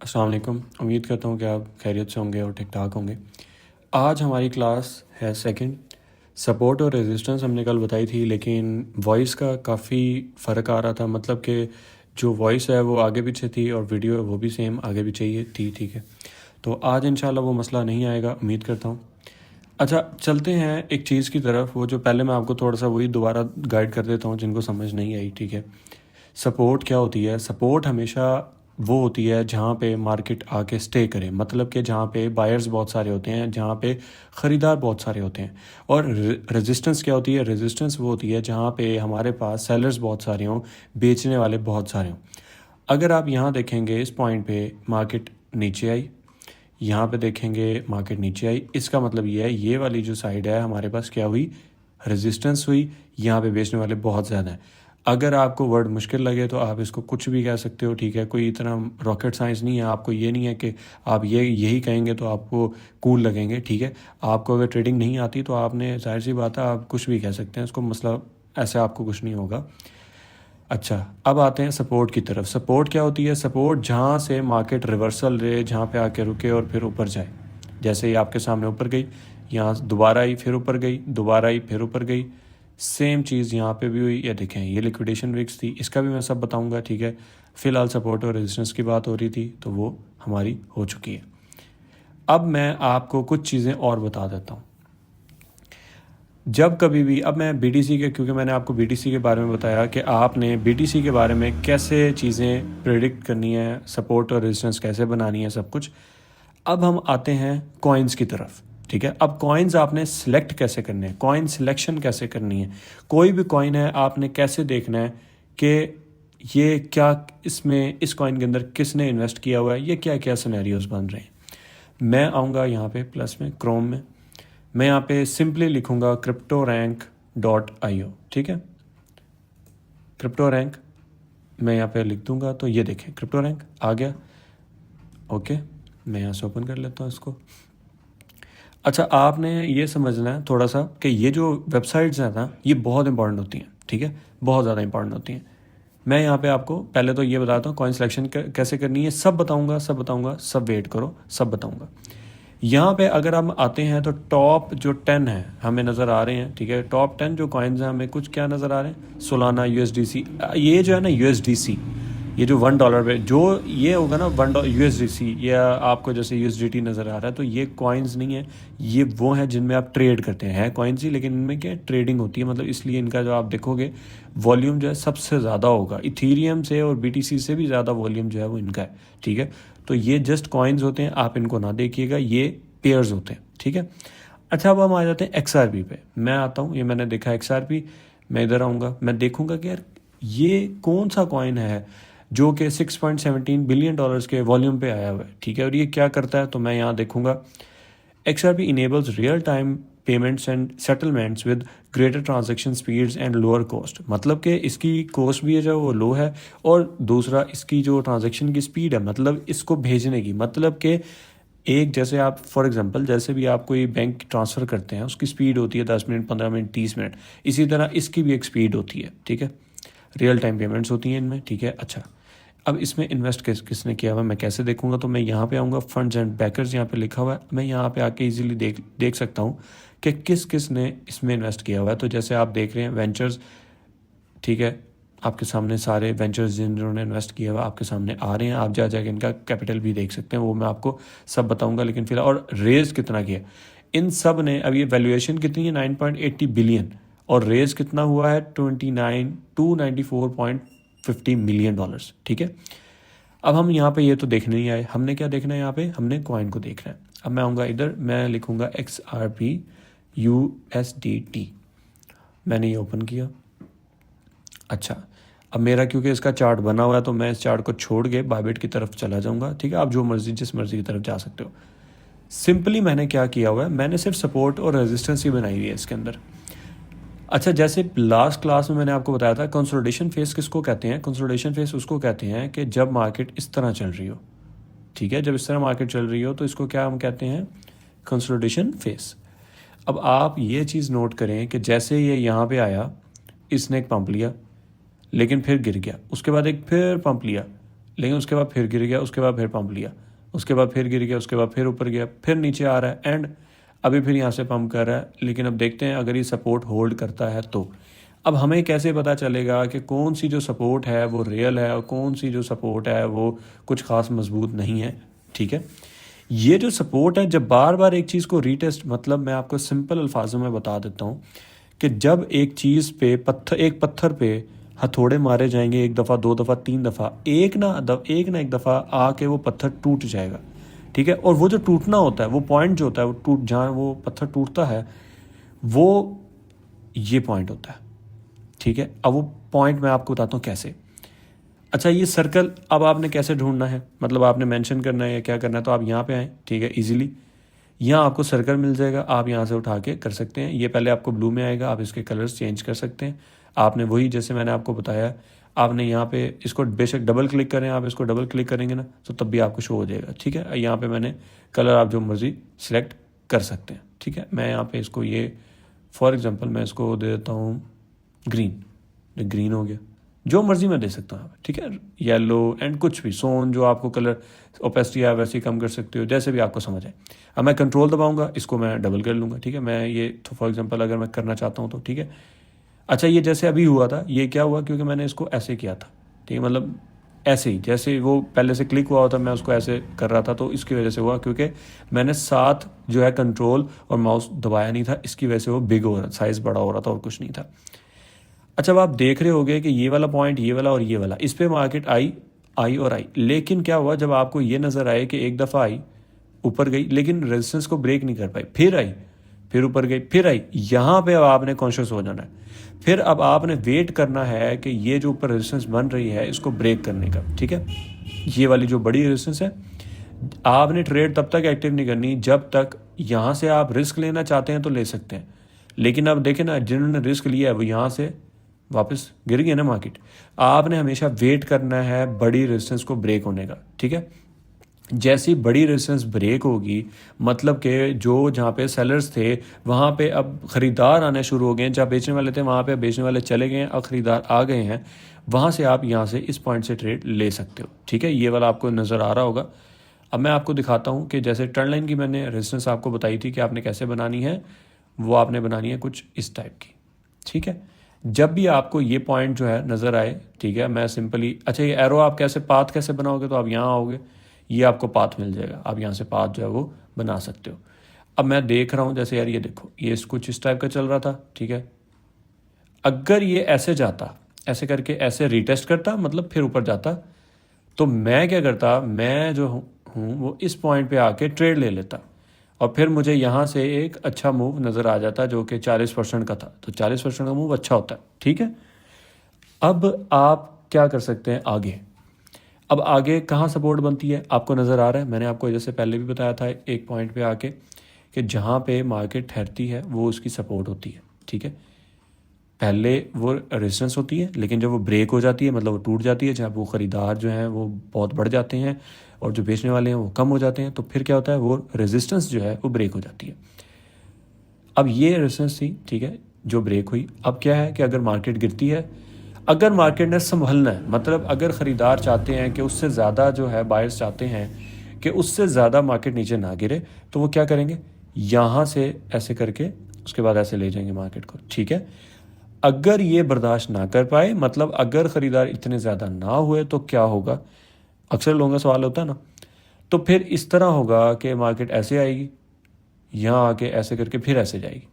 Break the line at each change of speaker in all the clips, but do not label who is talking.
अस्सलाम वालेकुम। उम्मीद करता हूँ कि आप खैरियत से होंगे और ठीक ठाक होंगे। आज हमारी क्लास है सेकंड। सपोर्ट और रेजिस्टेंस हमने कल बताई थी, लेकिन वॉइस का काफ़ी फ़र्क आ रहा था। मतलब कि जो वॉइस है वो आगे पीछे थी और वीडियो है वो भी सेम आगे पीछे ही थी। ठीक है, तो आज इंशाल्लाह वो मसला नहीं आएगा, उम्मीद करता हूँ। अच्छा, चलते हैं एक चीज़ की तरफ। वो जो पहले मैं आपको थोड़ा सा वही दोबारा गाइड कर देता हूँ जिनको समझ नहीं आई। ठीक है, सपोर्ट क्या होती है? सपोर्ट हमेशा वो होती है जहाँ पे मार्केट आके स्टे करे, मतलब कि जहाँ पे बायर्स बहुत सारे होते हैं, जहाँ पे ख़रीदार बहुत सारे होते हैं। और रेजिस्टेंस क्या होती है? रेजिस्टेंस वो होती है जहाँ पे हमारे पास सेलर्स बहुत सारे हों, बेचने वाले बहुत सारे हों। अगर आप यहाँ देखेंगे इस पॉइंट पे मार्केट नीचे आई, यहाँ पे देखेंगे मार्केट नीचे आई, इसका मतलब ये है ये वाली जो साइड है हमारे पास क्या हुई? रेजिस्टेंस हुई। यहाँ पे बेचने वाले बहुत ज़्यादा हैं। अगर आपको वर्ड मुश्किल लगे तो आप इसको कुछ भी कह सकते हो। ठीक है, कोई इतना रॉकेट साइंस नहीं है। आपको ये नहीं है कि आप ये यही कहेंगे तो आपको कूल लगेंगे। ठीक है, आपको अगर ट्रेडिंग नहीं आती तो आपने जाहिर सी बात है आप कुछ भी कह सकते हैं, उसको मसला ऐसे आपको कुछ नहीं होगा। अच्छा, अब आते हैं सपोर्ट की तरफ। सपोर्ट क्या होती है? सपोर्ट जहाँ से मार्केट रिवर्सल ले, जहाँ पे आके रुके और फिर ऊपर जाए। जैसे ही आपके सामने ऊपर गई, यहाँ दोबारा आई, फिर ऊपर गई, दोबारा आई, फिर ऊपर गई। सेम चीज़ यहाँ पे भी हुई। ये देखें, ये लिक्विडेशन विक्स थी, इसका भी मैं सब बताऊंगा। ठीक है, फ़िलहाल सपोर्ट और रेजिस्टेंस की बात हो रही थी तो वो हमारी हो चुकी है। अब मैं आपको कुछ चीज़ें और बता देता हूँ। जब कभी भी, अब मैं बीटीसी के, क्योंकि मैंने आपको बीटीसी के बारे में बताया कि आपने बीटीसी के बारे में कैसे चीज़ें प्रेडिक्ट करनी है, सपोर्ट और रेजिस्टेंस कैसे बनानी है, सब कुछ। अब हम आते हैं कॉइन्स की तरफ। ठीक है, अब कॉइन्स आपने सिलेक्ट कैसे करने हैं, कॉइन सिलेक्शन कैसे करनी है। कोई भी कॉइन है आपने कैसे देखना है कि ये क्या, इसमें इस कॉइन के अंदर किसने इन्वेस्ट किया हुआ है, ये क्या क्या सिनेरियोज बन रहे हैं। मैं आऊँगा यहाँ पे प्लस में, क्रोम में। मैं यहाँ पे सिंपली लिखूँगा cryptorank.io। ठीक है, क्रिप्टो रैंक मैं यहाँ पे लिख दूँगा तो ये देखें क्रिप्टो रैंक आ गया। ओके, मैं यहाँ से ओपन कर लेता हूँ इसको। अच्छा, आपने ये समझना है थोड़ा सा कि ये जो वेबसाइट्स हैं ना, ये बहुत इंपॉर्टेंट होती हैं। ठीक है, बहुत ज़्यादा इंपॉर्टेंट होती हैं। मैं यहाँ पे आपको पहले तो ये बताता हूँ कॉइन सिलेक्शन कैसे करनी है। सब बताऊँगा, सब बताऊँगा, सब वेट करो, सब बताऊँगा। यहाँ पे अगर हम आते हैं तो टॉप जो 10 है हमें नज़र आ रहे हैं। ठीक है, टॉप 10 जो कॉइन्स हैं हमें कुछ क्या नज़र आ रहे हैं? Solana, USDC. ये जो है ना यूएसडीसी, ये जो $1 पे जो ये होगा ना $1 यूएसडीसी, या आपको जैसे यूएसडीटी नज़र आ रहा है, तो ये कॉइन्स नहीं है, ये वो हैं जिनमें आप ट्रेड करते हैं कॉइन्स ही, लेकिन इनमें क्या ट्रेडिंग होती है। मतलब इसलिए इनका जो आप देखोगे वॉल्यूम जो है सबसे ज़्यादा होगा, इथीरियम से और बीटीसी से भी ज़्यादा वॉल्यूम जो है वो इनका है। ठीक है, तो ये जस्ट कॉइन्स होते हैं, आप इनको ना देखिएगा, ये पेयर्स होते हैं। ठीक है, अच्छा अब हम आ जाते हैं XRP पे। मैं आता हूँ, ये मैंने देखा XRP। मैं इधर आऊँगा, मैं देखूँगा कि यार ये कौन सा कॉइन है जो कि $6.17 बिलियन के वॉल्यूम पे आया हुआ है। ठीक है, और ये क्या करता है? तो मैं यहाँ देखूँगा XRP enables real-time payments and settlements with greater transaction speeds and lower cost। मतलब कि इसकी कॉस्ट भी है जो वो लो है, और दूसरा इसकी जो ट्रांजैक्शन की स्पीड है, मतलब इसको भेजने की, मतलब कि एक जैसे आप फॉर एग्जांपल जैसे भी आप कोई बैंक ट्रांसफ़र करते हैं उसकी स्पीड होती है 10 मिनट, 15 मिनट, 30 मिनट। इसी तरह इसकी भी एक स्पीड होती है। ठीक है, रियल टाइम पेमेंट्स होती हैं इनमें। ठीक है, अच्छा अब इसमें इन्वेस्ट किसने किया हुआ है मैं कैसे देखूंगा? तो मैं यहाँ पे आऊँगा, फंड्स एंड बैकर्स यहाँ पे लिखा हुआ है। मैं यहाँ पे आके इजीली देख सकता हूँ कि किस ने इसमें इन्वेस्ट किया हुआ है। तो जैसे आप देख रहे हैं वेंचर्स, ठीक है, आपके सामने सारे वेंचर्स जिन्होंने इन्वेस्ट किया हुआ आपके सामने आ रहे हैं। आप जाके इनका कैपिटल भी देख सकते हैं, वो मैं आपको सब बताऊंगा। लेकिन फिलहाल, और रेज कितना किया इन सब ने, अब ये वैल्यूएशन कितनी है? 9.80 बिलियन, और रेज कितना हुआ है? 294.50 मिलियन डॉलर्स। ठीक है, अब हम यहाँ पे ये तो देखने नहीं आए, हमने क्या देखना है? यहाँ पे हमने कॉइन को देखना है। अब मैं आऊँगा इधर, मैं लिखूँगा XRP USDT। मैंने ये ओपन किया। अच्छा, अब मेरा क्योंकि इसका चार्ट बना हुआ है तो मैं इस चार्ट को छोड़ के बायबिट की तरफ चला जाऊँगा। ठीक है, आप जो मर्जी जिस मर्जी की तरफ जा सकते हो। सिंपली मैंने क्या किया हुआ है, मैंने सिर्फ सपोर्ट और रेजिस्टेंस ही बनाई हुई है इसके अंदर। अच्छा, जैसे लास्ट क्लास में मैंने आपको बताया था कंसोलिडेशन फेस किसको कहते हैं? कंसोलिडेशन फेस उसको कहते हैं कि जब मार्केट इस तरह चल रही हो। ठीक है, जब इस तरह मार्केट चल रही हो तो इसको क्या हम कहते हैं? Consolidation face. अब आप ये चीज़ नोट करें कि जैसे ये यहाँ पे आया, इसने एक पंप लिया, लेकिन फिर गिर गया, उसके बाद एक फिर पंप लिया, लेकिन उसके बाद फिर गिर गया, उसके बाद फिर पंप लिया, उसके बाद फिर गिर गया, उसके बाद फिर ऊपर गया, फिर नीचे आ रहा है एंड अभी फिर यहाँ से पंप कर रहा है। लेकिन अब देखते हैं अगर ये सपोर्ट होल्ड करता है तो अब हमें कैसे पता चलेगा कि कौन सी जो सपोर्ट है वो रियल है और कौन सी जो सपोर्ट है वो कुछ खास मजबूत नहीं है। ठीक है, ये जो सपोर्ट है, जब बार बार एक चीज़ को रीटेस्ट, मतलब मैं आपको सिंपल अल्फाजों में बता देता हूँ कि जब एक चीज़ पे एक पत्थर पे हथौड़े मारे जाएंगे, एक दफ़ा, दो दफ़ा, तीन दफ़ा, एक ना एक दफ़ा आके वो पत्थर टूट जाएगा। ठीक है, और वो जो टूटना होता है, वो पॉइंट जो होता है, वो जहाँ वो पत्थर टूटता है वो ये पॉइंट होता है। ठीक है, अब वो पॉइंट मैं आपको बताता हूँ कैसे। अच्छा, ये सर्कल अब आपने कैसे ढूंढना है, मतलब आपने मेंशन करना है या क्या करना है, तो आप यहाँ पे आएँ। ठीक है, इजीली यहाँ आपको सर्कल मिल जाएगा, आप यहाँ से उठा के कर सकते हैं। ये पहले आपको ब्लू में आएगा, आप इसके कलर्स चेंज कर सकते हैं। आपने वही जैसे मैंने आपको बताया, आपने यहाँ पे इसको बेशक डबल क्लिक करें, आप इसको डबल क्लिक करेंगे ना तो तब भी आपको शो हो जाएगा। ठीक है, यहाँ पे मैंने कलर आप जो मर्जी सिलेक्ट कर सकते हैं। ठीक है, मैं यहाँ पे इसको ये फॉर एग्जांपल मैं इसको दे देता हूँ ग्रीन, ग्रीन हो गया, जो मर्जी मैं दे सकता हूँ। ठीक है, येलो एंड कुछ भी सोन, जो आपको कलर ओपेसिटी है वैसे ही कम कर सकते हो, जैसे भी आपको समझ आए। अब मैं कंट्रोल दबाऊंगा, इसको मैं डबल कर लूँगा। ठीक है, मैं ये तो फॉर एग्जांपल अगर मैं करना चाहता हूँ तो ठीक है। अच्छा, ये जैसे अभी हुआ था, ये क्या हुआ, क्योंकि मैंने इसको ऐसे किया था। ठीक है, मतलब ऐसे ही जैसे वो पहले से क्लिक हुआ होता मैं उसको ऐसे कर रहा था, तो इसकी वजह से हुआ क्योंकि मैंने साथ जो है कंट्रोल और माउस दबाया नहीं था, इसकी वजह से वो बिग हो रहा, साइज़ बड़ा हो रहा था और कुछ नहीं था। अच्छा, अब आप देख रहे होगे कि ये वाला पॉइंट, ये वाला और ये वाला, इस पे मार्केट आई और आई, लेकिन क्या हुआ, जब आपको ये नज़र आए कि एक दफ़ा आई ऊपर गई लेकिन रेजिस्टेंस को ब्रेक नहीं कर पाई, फिर आई, फिर ऊपर गई, फिर आई, यहाँ पे अब आपने कॉन्शियस हो जाना है। फिर अब आपने वेट करना है कि ये जो ऊपर रेजिस्टेंस बन रही है इसको ब्रेक करने का। ठीक है, ये वाली जो बड़ी रेजिस्टेंस है, आपने ट्रेड तब तक एक्टिव नहीं करनी जब तक, यहाँ से आप रिस्क लेना चाहते हैं तो ले सकते हैं, लेकिन अब देखें ना, जिन्होंने रिस्क लिया है वो यहाँ से वापस गिर गया ना मार्केट। आपने हमेशा वेट करना है बड़ी रेजिस्टेंस को ब्रेक होने का। ठीक है, जैसी बड़ी रेजिस्टेंस ब्रेक होगी, मतलब कि जो जहाँ पे सेलर्स थे वहाँ पे अब ख़रीदार आने शुरू हो गए हैं, जहाँ बेचने वाले थे वहाँ पे बेचने वाले चले गए हैं, अब ख़रीदार आ गए हैं, वहाँ से आप यहाँ से इस पॉइंट से ट्रेड ले सकते हो। ठीक है, ये वाला आपको नज़र आ रहा होगा। अब मैं आपको दिखाता हूँ कि जैसे ट्रेंड लाइन की मैंने रेजिस्टेंस आपको बताई थी कि आपने कैसे बनानी है, वो आपने बनानी है कुछ इस टाइप की। ठीक है, जब भी आपको ये पॉइंट जो है नज़र आए, ठीक है, मैं सिंपली, अच्छा ये एरो आप कैसे पाथ कैसे बनाओगे, तो आप यहाँ आओगे, ये आपको पाथ मिल जाएगा, आप यहाँ से पाथ जो है वो बना सकते हो। अब मैं देख रहा हूँ जैसे यार ये देखो, ये कुछ इस टाइप का चल रहा था। ठीक है, अगर ये ऐसे जाता, ऐसे करके ऐसे रीटेस्ट करता, मतलब फिर ऊपर जाता, तो मैं क्या करता, मैं जो हूँ वो इस पॉइंट पे आके ट्रेड ले लेता और फिर मुझे यहाँ से एक अच्छा मूव नज़र आ जाता जो कि 40% का था, तो 40% का मूव अच्छा होता है। ठीक है, अब आप क्या कर सकते हैं आगे, अब आगे कहाँ सपोर्ट बनती है आपको नज़र आ रहा है, मैंने आपको जैसे पहले भी बताया था एक पॉइंट पे आके कि जहाँ पे मार्केट ठहरती है वो उसकी सपोर्ट होती है। ठीक है, पहले वो रेजिस्टेंस होती है, लेकिन जब वो ब्रेक हो जाती है, मतलब वो टूट जाती है, जब वो ख़रीदार जो हैं वो बहुत बढ़ जाते हैं और जो बेचने वाले हैं वो कम हो जाते हैं, तो फिर क्या होता है, वो रेजिस्टेंस जो है वो ब्रेक हो जाती है। अब ये रेजिस्टेंस थी, ठीक है, जो ब्रेक हुई। अब क्या है कि अगर मार्केट गिरती है, अगर मार्केट ने संभलना है, मतलब अगर ख़रीदार चाहते हैं कि उससे ज़्यादा जो है, बायर्स चाहते हैं कि उससे ज़्यादा मार्केट नीचे ना गिरे, तो वो क्या करेंगे, यहाँ से ऐसे करके उसके बाद ऐसे ले जाएंगे मार्केट को। ठीक है, अगर ये बर्दाश्त ना कर पाए, मतलब अगर ख़रीदार इतने ज़्यादा ना हुए, तो क्या होगा, अक्सर लोगों का सवाल होता है ना, तो फिर इस तरह होगा कि मार्केट ऐसे आएगी, यहाँ आके ऐसे करके फिर ऐसे जाएगी।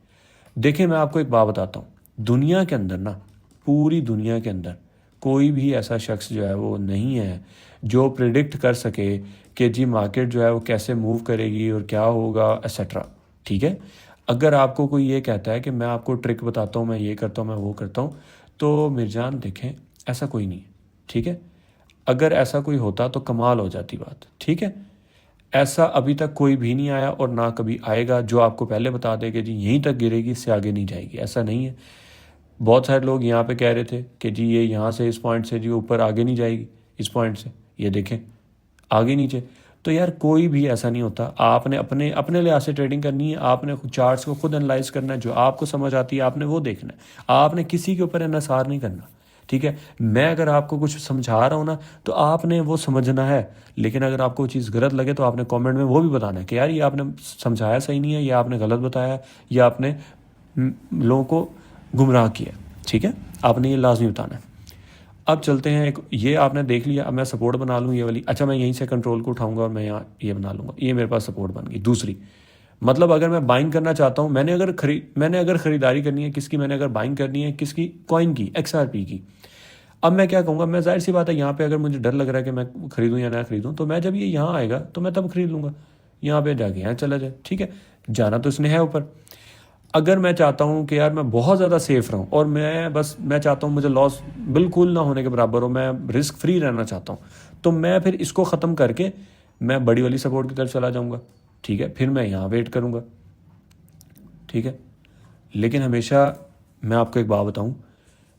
देखिए, मैं आपको एक बात बताता हूँ, दुनिया के अंदर ना, पूरी दुनिया के अंदर कोई भी ऐसा शख्स जो है वो नहीं है जो प्रिडिक्ट कर सके कि जी मार्केट जो है वो कैसे मूव करेगी और क्या होगा एक्सेट्रा। ठीक है, अगर आपको कोई ये कहता है कि मैं आपको ट्रिक बताता हूँ, मैं ये करता हूँ, मैं वो करता हूँ, तो मिर्जान देखें, ऐसा कोई नहीं है। ठीक है, अगर ऐसा कोई होता तो कमाल हो जाती बात। ठीक है, ऐसा अभी तक कोई भी नहीं आया और ना कभी आएगा जो आपको पहले बता दे कि जी यहीं तक गिरेगी, इससे आगे नहीं जाएगी, ऐसा नहीं है। बहुत सारे लोग यहाँ पे कह रहे थे कि जी ये यहाँ से इस पॉइंट से जी ऊपर आगे नहीं जाएगी, इस पॉइंट से ये देखें आगे नीचे। तो यार कोई भी ऐसा नहीं होता, आपने अपने अपने लिहाज से ट्रेडिंग करनी है, आपने चार्ट्स को खुद एनालाइज करना है, जो आपको समझ आती है आपने वो देखना है, आपने किसी के ऊपर इन्हिसार नहीं करना। ठीक है। मैं अगर आपको कुछ समझा रहा हूँ ना तो आपने वो समझना है, लेकिन अगर आपको चीज़ गलत लगे तो आपने कमेंट में वो भी बताना है कि यार ये आपने समझाया सही नहीं है, या आपने गलत बताया, या आपने लोगों को गुमराह किया। ठीक है, आपने ये लाजमी बताना है। अब चलते हैं, एक ये आपने देख लिया। अब मैं सपोर्ट बना लूँ ये वाली, अच्छा मैं यहीं से कंट्रोल को उठाऊंगा और मैं यहाँ ये बना लूँगा, ये मेरे पास सपोर्ट बन गई। दूसरी मतलब अगर मैं बाइंग करना चाहता हूँ, मैंने अगर ख़रीदारी करनी है किसकी, मैंने अगर बाइंग करनी है किसकी, कॉइन की, XRP की। अब मैं क्या कहूँगा, मैं जाहिर सी बात है यहाँ पे अगर मुझे डर लग रहा है कि मैं खरीदूँ या ना खरीदूँ, तो मैं जब ये यहाँ आएगा तो मैं तब खरीद लूँगा, यहाँ पे जाके यहाँ चला जाए। ठीक है, जाना तो इसने है ऊपर। अगर मैं चाहता हूँ कि यार मैं बहुत ज़्यादा सेफ रहूँ और मैं चाहता हूँ मुझे लॉस बिल्कुल ना होने के बराबर हो, मैं रिस्क फ्री रहना चाहता हूँ, तो मैं फिर इसको ख़त्म करके मैं बड़ी वाली सपोर्ट की तरफ चला जाऊँगा। ठीक है, फिर मैं यहाँ वेट करूँगा। ठीक है, लेकिन हमेशा मैं आपको एक बात बताऊँ,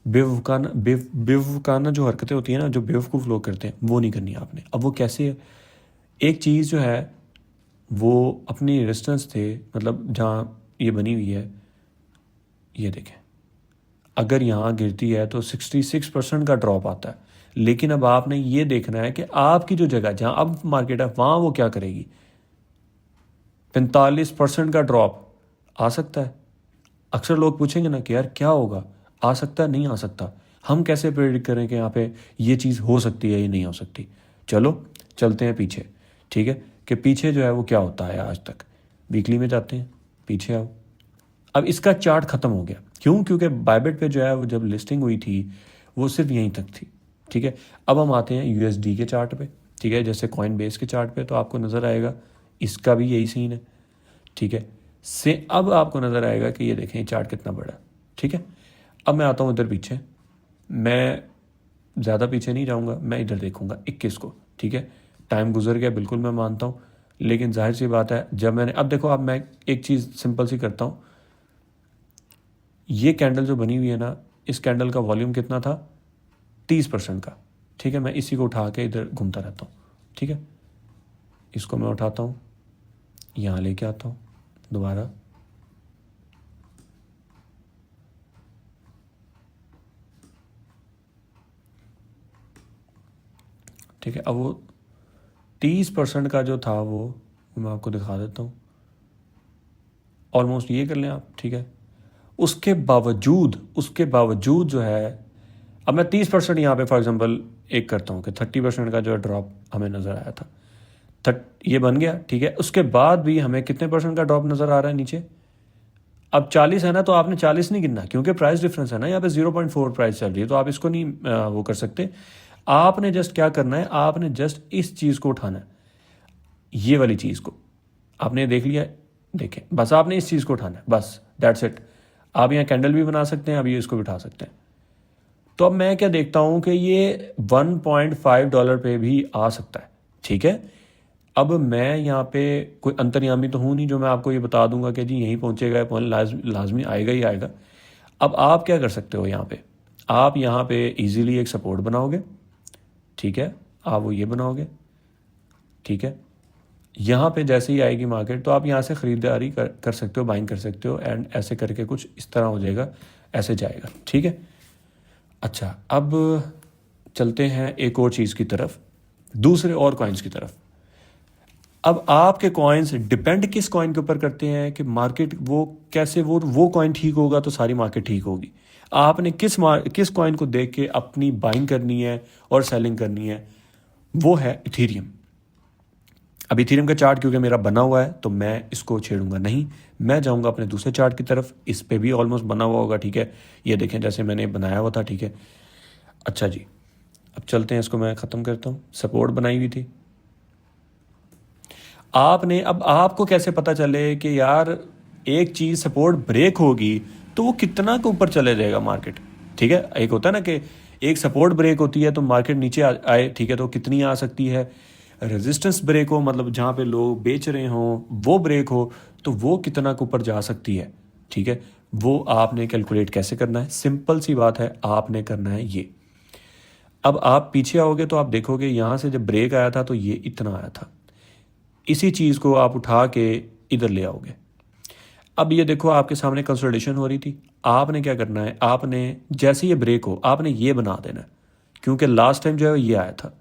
बेवकूफ़ाना जो हरकतें होती हैं ना, जो बेवकूफ़ लोग करते हैं, वो नहीं करनी आपने। अब वो कैसे है, एक चीज़ जो है वो अपनी रेजिस्टेंस थे, मतलब जहाँ ये बनी हुई है, ये देखें, अगर यहाँ गिरती है तो 66% का ड्रॉप आता है। लेकिन अब आपने ये देखना है कि आपकी जो जगह जहाँ अब मार्केट है वहाँ वो क्या करेगी। 45% का ड्रॉप आ सकता है। अक्सर लोग पूछेंगे ना कि यार क्या होगा, आ सकता है नहीं आ सकता, हम कैसे प्रेडिक्ट करें कि यहाँ पे ये चीज़ हो सकती है या नहीं हो सकती। चलो चलते हैं पीछे। ठीक है, कि पीछे जो है वो क्या होता है आज तक। वीकली में जाते हैं, पीछे आओ। अब इसका चार्ट ख़त्म हो गया, क्यों? क्योंकि बायबिट पे जो है वो जब लिस्टिंग हुई थी वो सिर्फ यहीं तक थी। ठीक है, अब हम आते हैं USD के चार्ट पे। ठीक है, जैसे कॉइन बेस के चार्ट पे तो आपको नज़र आएगा इसका भी यही सीन है। ठीक है, से अब आपको नज़र आएगा कि ये देखें ये चार्ट कितना बड़ा है। ठीक है, अब मैं आता हूँ इधर पीछे, मैं ज़्यादा पीछे नहीं जाऊँगा, मैं इधर देखूँगा 21 को। ठीक है, टाइम गुजर गया, बिल्कुल मैं मानता हूँ, लेकिन जाहिर सी बात है जब मैंने, अब देखो, अब मैं एक चीज़ सिंपल सी करता हूँ। ये कैंडल जो बनी हुई है ना, इस कैंडल का वॉल्यूम कितना था, 30% का। ठीक है, मैं इसी को उठा के इधर घूमता रहता हूँ। ठीक है, इसको मैं उठाता हूँ, यहाँ लेके आता हूँ दोबारा। ठीक है, अब वो 30% का जो था वो मैं आपको दिखा देता हूँ, ऑलमोस्ट ये कर लें आप। ठीक है, उसके बावजूद जो है, अब मैं 30% यहाँ पे फॉर एग्जांपल एक करता हूँ कि 30% का जो ड्रॉप हमें नज़र आया था, ये बन गया। ठीक है, उसके बाद भी हमें कितने परसेंट का ड्रॉप नज़र आ रहा है नीचे। अब 40 है ना, तो आपने 40 नहीं गिनना, क्योंकि प्राइस डिफरेंस है ना, यहाँ पे 0.4 प्राइस चल रही है, तो आप इसको नहीं वो कर सकते। आपने जस्ट क्या करना है, आपने जस्ट इस चीज़ को उठाना है, ये वाली चीज़ को आपने देख लिया, देखें, बस आपने इस चीज़ को उठाना है, बस दैट्स इट। आप यहाँ कैंडल भी बना सकते हैं, अब ये इसको भी उठा सकते हैं। तो अब मैं क्या देखता हूँ कि ये $1.5 पे भी आ सकता है। ठीक है, अब मैं यहाँ पे कोई अंतर्यामी तो हूँ नहीं जो मैं आपको ये बता दूंगा कि जी यहीं पहुँचेगा, लाजमी आएगा ही आएगा। अब आप क्या कर सकते हो, यहाँ पे आप यहाँ पे इजीली एक सपोर्ट बनाओगे। ठीक है, आप वो ये बनाओगे। ठीक है, यहाँ पे जैसे ही आएगी मार्केट तो आप यहाँ से ख़रीदारी कर सकते हो, बाइंग कर सकते हो, एंड ऐसे करके कुछ इस तरह हो जाएगा, ऐसे जाएगा। ठीक है, अच्छा अब चलते हैं एक और चीज़ की तरफ, दूसरे और कॉइन्स की तरफ। अब आपके कॉइन्स डिपेंड किस कॉइन के ऊपर करते हैं कि मार्केट वो कैसे, वो कॉइन ठीक होगा तो सारी मार्केट ठीक होगी। आपने किस कॉइन को देख के अपनी बाइंग करनी है और सेलिंग करनी है, वो है इथेरियम। अब इथेरियम का चार्ट क्योंकि मेरा बना हुआ है तो मैं इसको छेड़ूंगा नहीं, मैं जाऊंगा अपने दूसरे चार्ट की तरफ, इस पे भी ऑलमोस्ट बना हुआ होगा। ठीक है, ये देखें जैसे मैंने बनाया हुआ था। ठीक है, अच्छा जी, अब चलते हैं, इसको मैं ख़त्म करता हूँ। सपोर्ट बनाई हुई थी आपने, अब आपको कैसे पता चले कि यार एक चीज़ सपोर्ट ब्रेक होगी तो वो कितना के ऊपर चले जाएगा मार्केट। ठीक है, एक होता है ना कि एक सपोर्ट ब्रेक होती है तो मार्केट नीचे आए। ठीक है, तो कितनी आ सकती है। रेजिस्टेंस ब्रेक हो, मतलब जहाँ पे लोग बेच रहे हों वो ब्रेक हो, तो वो कितना के ऊपर जा सकती है। ठीक है, वो आपने कैलकुलेट कैसे करना है, सिंपल सी बात है, आपने करना है ये। अब आप पीछे आओगे तो आप देखोगे यहाँ से जब ब्रेक आया था तो ये इतना आया था, इसी चीज़ को आप उठा के इधर ले आओगे। अब ये देखो आपके सामने कंसल्टेशन हो रही थी, आपने क्या करना है, आपने जैसे ये ब्रेक हो आपने ये बना देना है, क्योंकि लास्ट टाइम जो है ये आया था,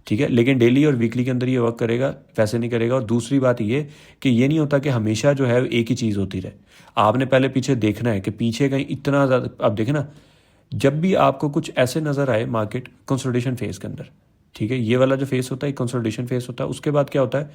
ठीक है। लेकिन डेली और वीकली के अंदर ये वर्क करेगा, वैसे नहीं करेगा। और दूसरी बात ये कि ये नहीं होता कि हमेशा जो है एक ही चीज़ होती रहे, आपने पहले पीछे देखना है कि पीछे कहीं इतना ज़्यादा, अब देखें ना, जब भी आपको कुछ ऐसे नज़र आए मार्केट कंसोलिडेशन फेज़ के अंदर, ठीक है, ये वाला जो फेस होता है कंसोलिडेशन फेस होता है, उसके बाद क्या होता है,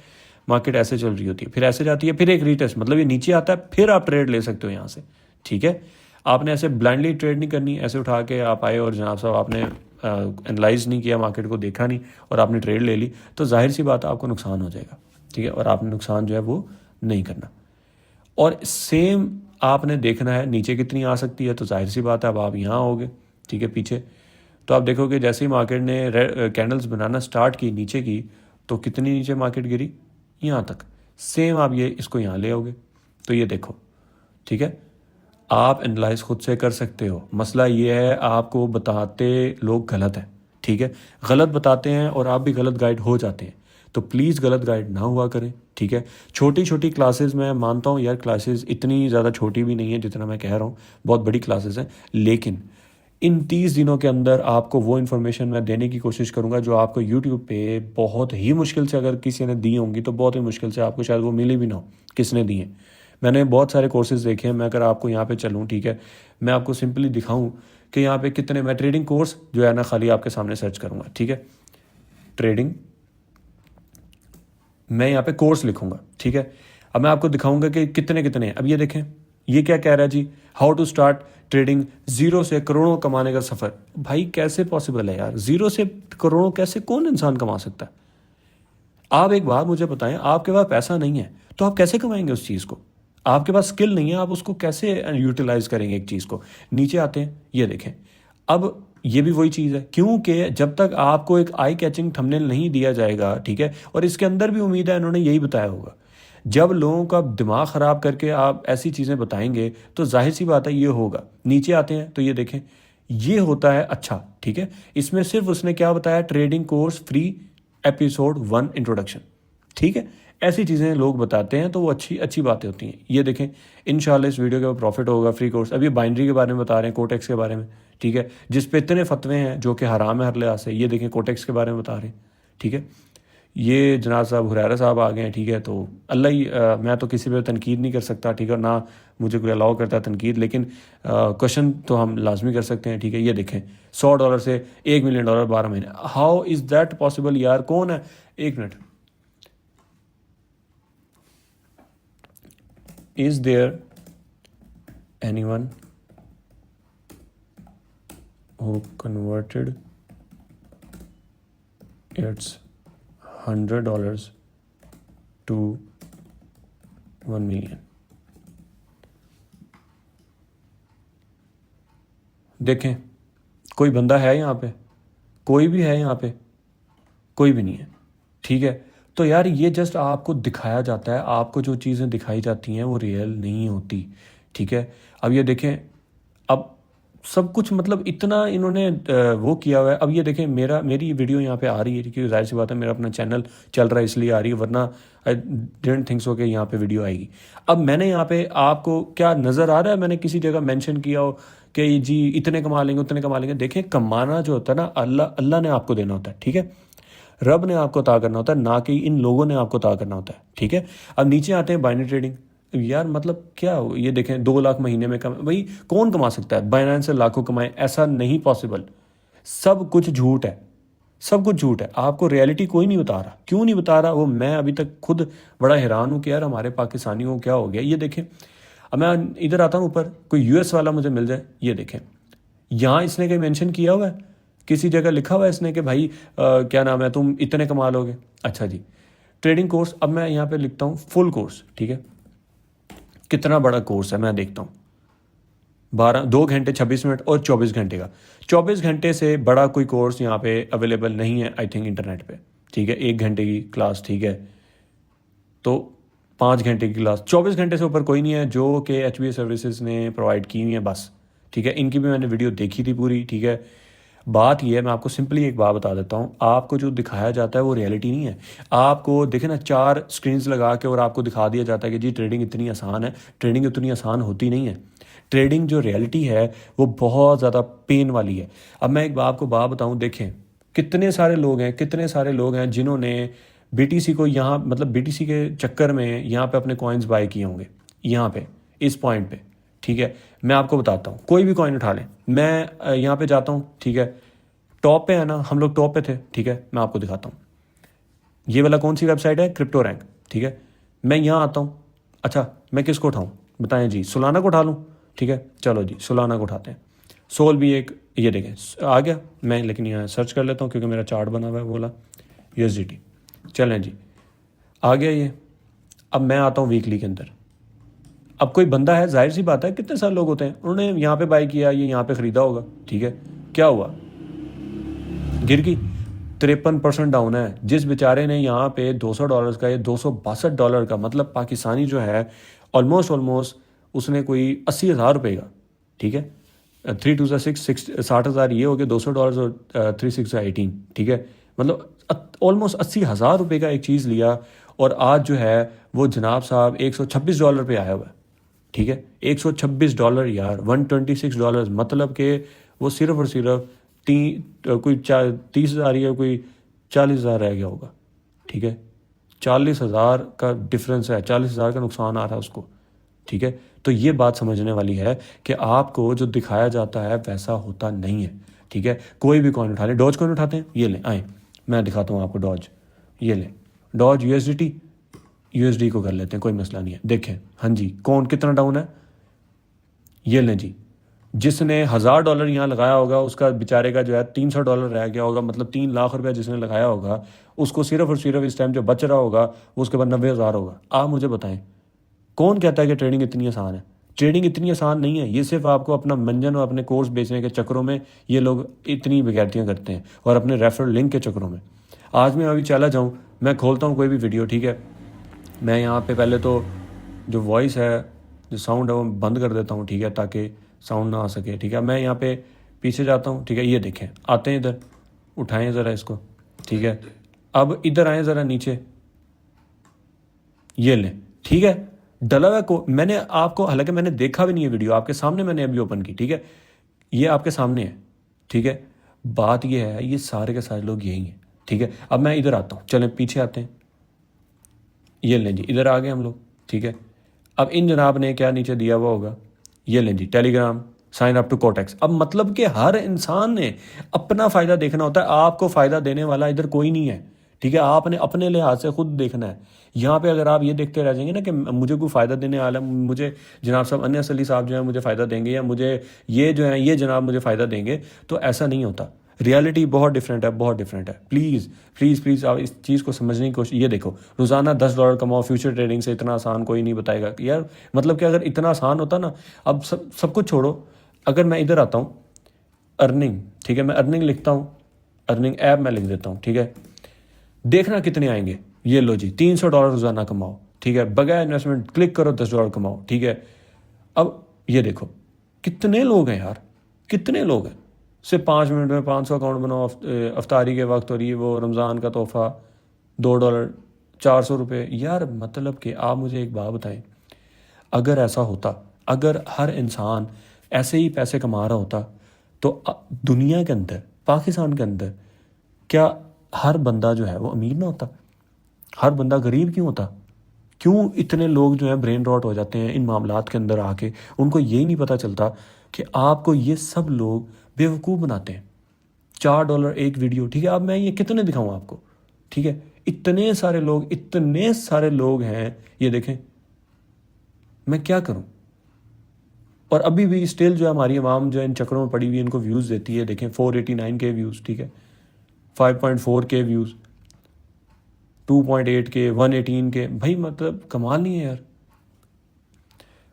मार्केट ऐसे चल रही होती है, फिर ऐसे जाती है, फिर एक रीटेस्ट, मतलब ये नीचे आता है, फिर आप ट्रेड ले सकते हो यहाँ से, ठीक है। आपने ऐसे ब्लाइंडली ट्रेड नहीं करनी, ऐसे उठा के आप आए और जनाब साहब आपने एनालाइज नहीं किया, मार्केट को देखा नहीं और आपने ट्रेड ले ली, तो जाहिर सी बात है आपको नुकसान हो जाएगा, ठीक है। और आपने नुकसान जो है वो नहीं करना। और सेम आपने देखना है नीचे कितनी आ सकती है, तो जाहिर सी बात है अब आप यहाँ होगे, ठीक है, पीछे। तो आप देखोगे जैसे ही मार्केट ने कैंडल्स बनाना स्टार्ट की नीचे की, तो कितनी नीचे मार्केट गिरी, यहाँ तक। सेम आप ये इसको यहाँ ले आओगे, तो ये देखो, ठीक है। आप एनालाइज खुद से कर सकते हो। मसला ये है आपको बताते लोग गलत है, ठीक है, गलत बताते हैं और आप भी गलत गाइड हो जाते हैं, तो प्लीज़ गलत गाइड ना हुआ करें, ठीक है। छोटी छोटी क्लासेस मैं मानता हूँ यार, क्लासेस इतनी ज़्यादा छोटी भी नहीं है जितना मैं कह रहा हूँ, बहुत बड़ी क्लासेस हैं, लेकिन इन 30 दिनों के अंदर आपको वो इन्फॉर्मेशन मैं देने की कोशिश करूंगा जो आपको यूट्यूब पे बहुत ही मुश्किल से, अगर किसी ने दी होंगी तो बहुत ही मुश्किल से आपको शायद वो मिली भी ना हो किसने दी है। मैंने बहुत सारे कोर्सेज देखे हैं, मैं अगर आपको यहाँ पे चलूँ, ठीक है, मैं आपको सिंपली दिखाऊं कि यहाँ पे कितने, मैं ट्रेडिंग कोर्स जो है ना खाली आपके सामने सर्च करूँगा, ठीक है, ट्रेडिंग, मैं यहाँ पे कोर्स लिखूंगा, ठीक है। अब मैं आपको दिखाऊंगा कि कितने कितने। अब ये देखें, ये क्या कह रहा है जी, how to start trading, zero से करोड़ों कमाने का सफर। भाई कैसे पॉसिबल है यार, जीरो से करोड़ों कैसे कौन इंसान कमा सकता है? आप एक बात मुझे बताएं, आपके पास पैसा नहीं है तो आप कैसे कमाएंगे उस चीज़ को? आपके पास स्किल नहीं है, आप उसको कैसे यूटिलाइज करेंगे एक चीज़ को? नीचे आते हैं, ये देखें, अब ये भी वही चीज़ है, क्योंकि जब तक आपको एक आई कैचिंग थंबनेल नहीं दिया जाएगा, ठीक है, और इसके अंदर भी उम्मीद है इन्होंने यही बताया होगा, जब लोगों का दिमाग ख़राब करके आप ऐसी चीज़ें बताएंगे तो जाहिर सी बात है ये होगा। नीचे आते हैं तो ये देखें, ये होता है अच्छा, ठीक है, इसमें सिर्फ उसने क्या बताया, trading course free episode 1 introduction, ठीक है। ऐसी चीज़ें लोग बताते हैं तो वो अच्छी अच्छी बातें होती हैं। ये देखें, इंशाल्लाह इस वीडियो के ऊपर प्रॉफिट होगा, फ्री कोर्स। अभी बाइनरी के बारे में बता रहे हैं, कोटेक्स के बारे में, ठीक है, जिस पे इतने फतवे हैं जो कि हराम है हर लिहाज से। ये देखें, कोटेक्स के बारे में बता रहे हैं, ठीक है। ये जनाब साहब हुरैरा साहब आ गए हैं, ठीक है, तो अल्लाह ही मैं तो किसी पे तनकीद नहीं कर सकता, ठीक है, ना मुझे कोई अलाउ करता है तनकीद, लेकिन क्वेश्चन तो हम लाजमी कर सकते हैं, ठीक है। ये देखें, $100 से $1 मिलियन 12 महीने, हाउ इज़ दैट पॉसिबल यार? कौन है, एक minute, is there anyone who converted its $100 to 1 million? देखें, कोई बंदा है यहाँ पे? कोई भी है यहाँ पे? कोई भी नहीं है, ठीक है। तो यार ये जस्ट आपको दिखाया जाता है, आपको जो चीज़ें दिखाई जाती हैं वो रियल नहीं होती, ठीक है। अब ये देखें, अब सब कुछ मतलब इतना इन्होंने वो किया हुआ है। अब ये देखें, मेरी वीडियो यहाँ पे आ रही है क्योंकि जाहिर सी बात है मेरा अपना चैनल चल रहा है इसलिए आ रही है, वरना आई डिडंट थिंक सो कि यहाँ पे वीडियो आएगी। अब मैंने यहाँ पे आपको क्या नज़र आ रहा है, मैंने किसी जगह मेंशन किया हो कि जी इतने कमा लेंगे उतने कमा लेंगे? देखें, कमाना जो होता है ना, अल्लाह ने आपको देना होता है, ठीक है, रब ने आपको अता करना होता है, ना कि इन लोगों ने आपको अता करना होता है, ठीक है। अब नीचे आते हैं बाइनरी ट्रेडिंग, यार मतलब क्या हो, ये देखें 2 लाख महीने में कमा, भाई कौन कमा सकता है? बाइनेंस से लाखों कमाए, ऐसा नहीं पॉसिबल। सब कुछ झूठ है, सब कुछ झूठ है, आपको रियलिटी कोई नहीं बता रहा। क्यों नहीं बता रहा वो मैं अभी तक खुद बड़ा हैरान हूँ कि यार हमारे पाकिस्तानियों को क्या हो गया। ये देखें, अब मैं इधर आता हूँ ऊपर, कोई यूएस वाला मुझे मिल जाए, ये देखें, यहाँ इसने कहीं मेंशन किया हुआ है, किसी जगह लिखा हुआ है इसने कि भाई क्या नाम है, तुम इतने कमा लोगे? अच्छा जी, ट्रेडिंग कोर्स, अब मैं यहाँ पे लिखता हूँ फुल कोर्स, ठीक है, कितना बड़ा कोर्स है मैं देखता हूँ, 2 घंटे 26 मिनट और 24 घंटे का। 24 घंटे से बड़ा कोई कोर्स यहाँ पे अवेलेबल नहीं है आई थिंक इंटरनेट पे, ठीक है। 1 घंटे की क्लास, ठीक है, तो 5 घंटे की क्लास, 24 घंटे से ऊपर कोई नहीं है जो कि HBA सर्विसेज ने प्रोवाइड की हुई है बस, ठीक है। इनकी भी मैंने वीडियो देखी थी पूरी, ठीक है। बात ये है, मैं आपको सिंपली एक बात बता देता हूँ, आपको जो दिखाया जाता है वो रियलिटी नहीं है। आपको देखे ना 4 स्क्रीन्स लगा के और आपको दिखा दिया जाता है कि जी ट्रेडिंग इतनी आसान है। ट्रेडिंग इतनी आसान होती नहीं है। ट्रेडिंग जो रियलिटी है वो बहुत ज़्यादा पेन वाली है। अब मैं एक आपको बात बताऊँ, देखें कितने सारे लोग हैं जिन्होंने BTC को यहाँ मतलब BTC के चक्कर में यहाँ पे अपने कॉइन्स बाय किए होंगे, यहाँ पे इस पॉइंट पे, ठीक है। मैं आपको बताता हूँ, कोई भी कॉइन उठा लें, मैं यहाँ पे जाता हूँ, ठीक है, टॉप पे है ना, हम लोग टॉप पे थे, ठीक है। मैं आपको दिखाता हूँ, ये वाला कौन सी वेबसाइट है, क्रिप्टो रैंक, ठीक है। मैं यहाँ आता हूँ, अच्छा मैं किसको उठाऊँ बताएं जी, सोलाना को उठा लूँ, ठीक है, चलो जी सोलाना को उठाते हैं। सोल भी एक, ये देखें आ गया, मैं लेकिन यहाँ सर्च कर लेता हूँ क्योंकि मेरा चार्ट बना हुआ है बोला USDT, चलें जी आ गया ये। अब मैं आता हूँ वीकली के अंदर, अब कोई बंदा है, जाहिर सी बात है कितने सारे लोग होते हैं, उन्होंने यहाँ पे बाय किया, ये यहाँ पे ख़रीदा होगा, ठीक है। क्या हुआ, गिर गई, 53% डाउन है। जिस बेचारे ने यहाँ पे $200 का, ये $262 का, मतलब पाकिस्तानी जो है ऑलमोस्ट उसने कोई 80,000 रुपये का, ठीक है, 3 2 6 60,000 ये हो गया, $200 और 3 6 18, ठीक है, मतलब ऑलमोस्ट 80,000 रुपये का एक चीज़ लिया, और आज जो है वो जनाब साहब $126 पे आया हुआ है, ठीक है। $126 यार, $126, मतलब कि वो सिर्फ और सिर्फ कोई 30,000 या कोई 40,000 रह गया होगा, ठीक है। 40,000 का डिफरेंस है, 40,000 का नुकसान आ रहा है उसको, ठीक है। तो ये बात समझने वाली है कि आपको जो दिखाया जाता है वैसा होता नहीं है, ठीक है। कोई भी कॉइन उठा लें, डॉज कॉइन उठाते हैं, ये लें, आए मैं दिखाता हूँ आपको डॉज, ये लें डॉज USD को कर लेते हैं, कोई मसला नहीं है। देखें हाँ जी, कौन कितना डाउन है, ये लें जी, जिसने $1,000 यहाँ लगाया होगा उसका बेचारे का जो है $300 रह गया होगा, मतलब 3 लाख रुपया जिसने लगाया होगा उसको सिर्फ और सिर्फ इस टाइम जो बच रहा होगा वो उसके बाद 90,000 होगा। आप मुझे बताएं कौन कहता है कि ट्रेडिंग इतनी आसान है? ट्रेडिंग इतनी आसान नहीं है। ये सिर्फ आपको अपना मंजन और अपने कोर्स बेचने के चक्करों में ये लोग इतनी बेगैरतियाँ करते हैं, और अपने रेफरल लिंक के चक्करों में। आज मैं अभी चला जाऊँ, मैं खोलता हूँ कोई भी वीडियो, ठीक है, मैं यहाँ पे पहले तो जो वॉइस है, जो साउंड है वो बंद कर देता हूँ, ठीक है, ताकि साउंड ना आ सके, ठीक है। मैं यहाँ पे पीछे जाता हूँ, ठीक है, ये देखें, आते हैं इधर, उठाएं ज़रा इसको, ठीक है। अब इधर आएँ ज़रा नीचे, ये लें, ठीक है, डला हुआ को मैंने आपको, हालांकि मैंने देखा भी नहीं है वीडियो, आपके सामने मैंने अभी ओपन की, ठीक है, ये आपके सामने है, ठीक है। बात ये है, ये सारे के सारे लोग यही हैं, ठीक है। अब मैं इधर आता हूँ, चलें पीछे आते हैं, ये लें जी, इधर आ गए हम लोग, ठीक है। अब इन जनाब ने क्या नीचे दिया हुआ होगा, ये लें जी, Telegram sign up to Quotex. अब मतलब कि हर इंसान ने अपना फ़ायदा देखना होता है, आपको फ़ायदा देने वाला इधर कोई नहीं है, ठीक है। आपने अपने लिहाज से खुद देखना है। यहाँ पे अगर आप ये देखते रह जाएंगे ना कि मुझे कोई फ़ायदा देने वाला, मुझे जनाब साहब अनस अली साहब जो है मुझे फ़ायदा देंगे, या मुझे ये जो है ये जनाब मुझे फ़ायदा देंगे, तो ऐसा नहीं होता। रियलिटी बहुत डिफरेंट है, बहुत डिफरेंट है। प्लीज़ प्लीज़ प्लीज़ आप इस चीज़ को समझने की कोशिश, ये देखो, रोज़ाना $10 कमाओ, फ्यूचर ट्रेडिंग से इतना आसान कोई नहीं बताएगा यार। मतलब कि अगर इतना आसान होता ना, अब सब कुछ छोड़ो, अगर मैं इधर आता हूँ अर्निंग, ठीक है, मैं अर्निंग लिखता हूँ, अर्निंग ऐप मैं लिख देता हूँ, ठीक है, देखना कितने आएंगे। ये लो जी, $300 रोज़ाना कमाओ, ठीक है, बगैर इन्वेस्टमेंट क्लिक करो, $10 कमाओ, ठीक है। अब ये देखो कितने लोग हैं यार, कितने लोग हैं, सिर्फ 5 मिनट में 500 अकाउंट बनाओ, अफ्तारी के वक्त, और ये वो रमज़ान का तोहफ़ा $2, 400 रुपये यार। मतलब कि आप मुझे एक बात बताएं, अगर ऐसा होता, अगर हर इंसान ऐसे ही पैसे कमा रहा होता, तो दुनिया के अंदर, पाकिस्तान के अंदर, क्या हर बंदा जो है वो अमीर ना होता? हर बंदा गरीब क्यों होता? क्यों इतने लोग जो है ब्रेन रॉट हो जाते हैं इन मामलात के अंदर आके? उनको यही नहीं पता चलता कि आपको ये सब लोग बेवकूफ़ बनाते हैं। $4 एक वीडियो, ठीक है। अब मैं ये कितने दिखाऊं आपको, ठीक है, इतने सारे लोग हैं, ये देखें, मैं क्या करूं? और अभी भी स्टिल जो है हमारी आवाम जो है इन चक्करों में पड़ी हुई, इनको व्यूज़ देती है। देखें 489K व्यूज़, ठीक है, 5.4K व्यूज़, 2.8K, 118K, भाई मतलब कमाल नहीं है यार।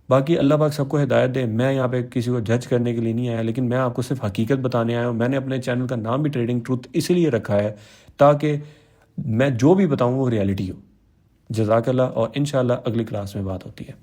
बाकी अल्लाह पाक सबको हिदायत दे। मैं यहाँ पे किसी को जज करने के लिए नहीं आया, लेकिन मैं आपको सिर्फ हकीकत बताने आया हूँ। मैंने अपने चैनल का नाम भी ट्रेडिंग ट्रूथ इसलिए रखा है ताकि मैं जो भी बताऊँ वो रियलिटी हो। जज़ाकल्लाह, और इंशाल्लाह अगली क्लास में बात होती है।